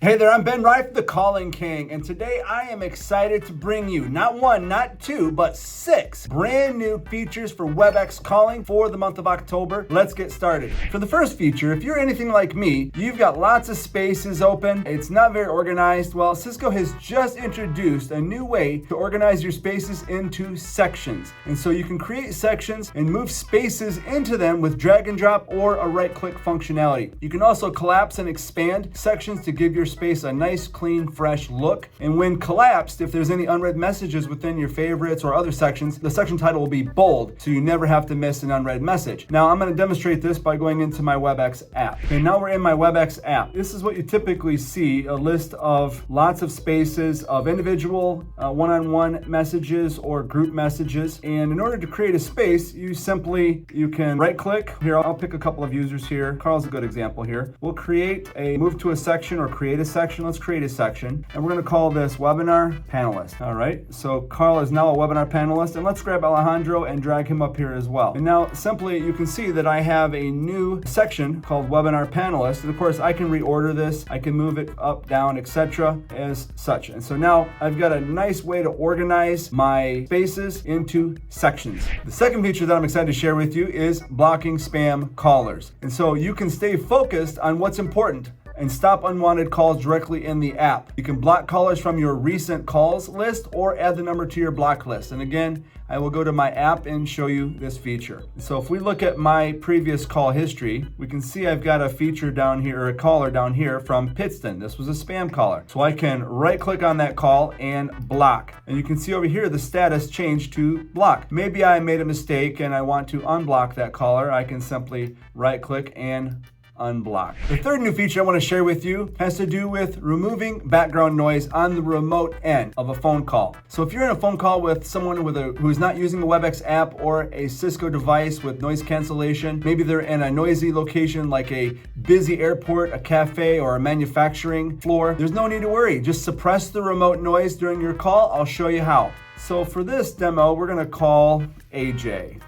Hey there, I'm Ben Rife, the Calling King, and today I am excited to bring you not one, not two, but 6 brand new features for Webex Calling for the month of October. Let's get started. For the first feature, if you're anything like me, you've got lots of spaces open, it's not very organized. Well, Cisco has just introduced a new way to organize your spaces into sections. And so you can create sections and move spaces into them with drag and drop or a right-click functionality. You can also collapse and expand sections to give your space a nice, clean, fresh look. And when collapsed, if there's any unread messages within your favorites or other sections, the section title will be bold, so you never have to miss an unread message. Now, I'm going to demonstrate this by going into my Webex app. Okay, now we're in my Webex app. This is what you typically see, a list of lots of spaces of individual one-on-one messages or group messages. And in order to create a space, you can right-click. Here, I'll pick a couple of users here. Carl's a good example here. We'll create a move to a section or create a section. Let's create a section, and we're going to call this webinar panelist. All right, so Carl is now a webinar panelist, and let's grab Alejandro and drag him up here as well. And now simply you can see that I have a new section called webinar panelist, and of course I can reorder this, I can move it up, down, etc. as such. And so now I've got a nice way to organize my spaces into sections. The second feature that I'm excited to share with you is blocking spam callers. And so you can stay focused on what's important and stop unwanted calls directly in the app. You can block callers from your recent calls list or add the number to your block list. And again, I will go to my app and show you this feature. So if we look at my previous call history, we can see I've got a feature down here, or a caller down here from Pittston. This was a spam caller. So I can right click on that call and block. And you can see over here the status changed to block. Maybe I made a mistake and I want to unblock that caller. I can simply right click and unblock. The third new feature I want to share with you has to do with removing background noise on the remote end of a phone call. So if you're in a phone call with someone who's not using a Webex app or a Cisco device with noise cancellation, maybe they're in a noisy location like a busy airport, a cafe, or a manufacturing floor, there's no need to worry. Just suppress the remote noise during your call. I'll show you how. So for this demo, we're going to call AJ.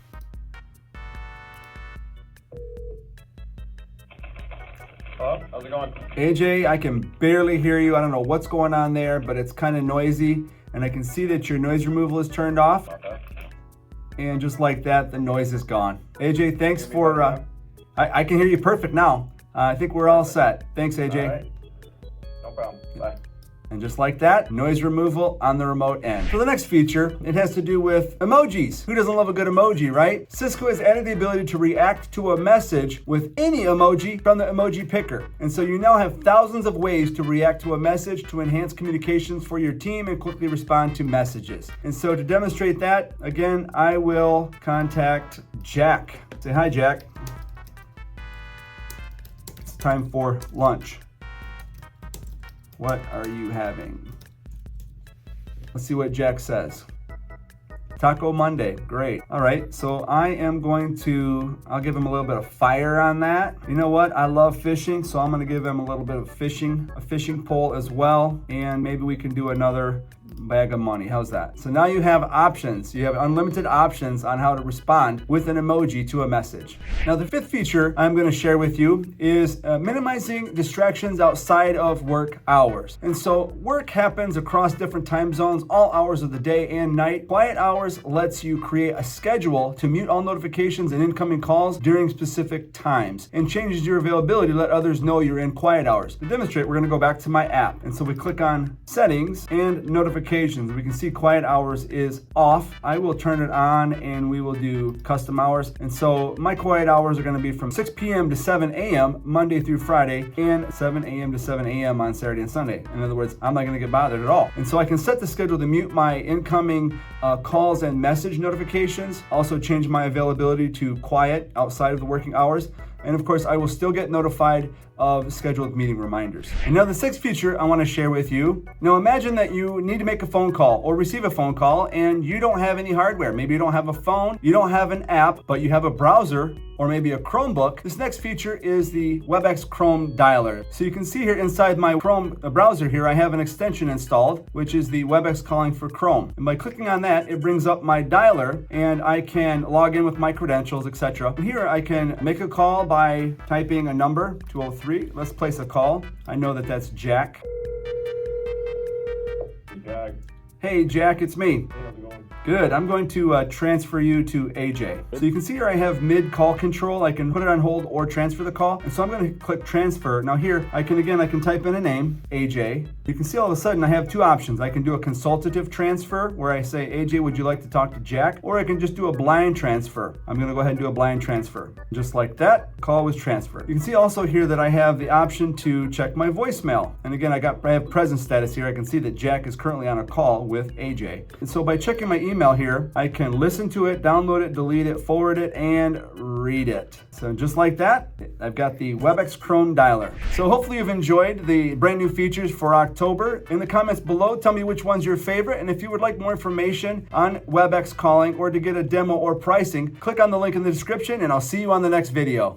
Hello, how's it going? AJ, I can barely hear you. I don't know what's going on there, but it's kind of noisy. And I can see that your noise removal is turned off. Okay. And just like that, the noise is gone. AJ, thanks for, I can hear you perfect now. I think we're all set. Thanks, AJ. All right. No problem. Bye. And just like that, noise removal on the remote end. For the next feature, it has to do with emojis. Who doesn't love a good emoji, right? Cisco has added the ability to react to a message with any emoji from the emoji picker. And so you now have thousands of ways to react to a message to enhance communications for your team and quickly respond to messages. And so to demonstrate that, again, I will contact Jack. Say hi, Jack. It's time for lunch. What are you having? Let's see what Jack says. Taco Monday, great. All right, so I'll give him a little bit of fire on that. You know what, I love fishing, so I'm gonna give him a little bit of a fishing pole as well, and maybe we can do another bag of money. How's that? So now you have options. You have unlimited options on how to respond with an emoji to a message. Now the fifth feature I'm going to share with you is minimizing distractions outside of work hours. And so work happens across different time zones, all hours of the day and night. Quiet hours lets you create a schedule to mute all notifications and incoming calls during specific times, and changes your availability to let others know you're in quiet hours. To demonstrate, we're going to go back to my app. And so we click on settings and notifications. We can see quiet hours is off. I will turn it on and we will do custom hours. And so my quiet hours are going to be from 6 p.m. to 7 a.m. Monday through Friday, and 7 a.m. to 7 a.m. on Saturday and Sunday. In other words, I'm not going to get bothered at all. And so I can set the schedule to mute my incoming calls and message notifications. Also change my availability to quiet outside of the working hours. And of course, I will still get notified of scheduled meeting reminders. And now the sixth feature I want to share with you. Now imagine that you need to make a phone call or receive a phone call and you don't have any hardware. Maybe you don't have a phone, you don't have an app, but you have a browser or maybe a Chromebook. This next feature is the Webex Chrome dialer. So you can see here inside my Chrome browser here, I have an extension installed, which is the Webex Calling for Chrome. And by clicking on that, it brings up my dialer and I can log in with my credentials, etc. And here I can make a call by typing a number, 203 3. Let's place a call. I know that that's Jack. Jack. Hey, Jack, it's me. Hey, how's it going? Good. I'm going to transfer you to AJ. So you can see here I have mid-call control. I can put it on hold or transfer the call. And so I'm going to click transfer. Now here, I can type in a name, AJ. You can see all of a sudden I have two options. I can do a consultative transfer where I say, AJ, would you like to talk to Jack? Or I can just do a blind transfer. I'm going to go ahead and do a blind transfer. Just like that, call was transferred. You can see also here that I have the option to check my voicemail. And again, I have presence status here. I can see that Jack is currently on a call with AJ. And so by checking my email here, I can listen to it, download it, delete it, forward it, and read it. So just like that, I've got the Webex Chrome dialer. So hopefully you've enjoyed the brand new features for October. In the comments below, tell me which one's your favorite. And if you would like more information on Webex Calling or to get a demo or pricing, click on the link in the description and I'll see you on the next video.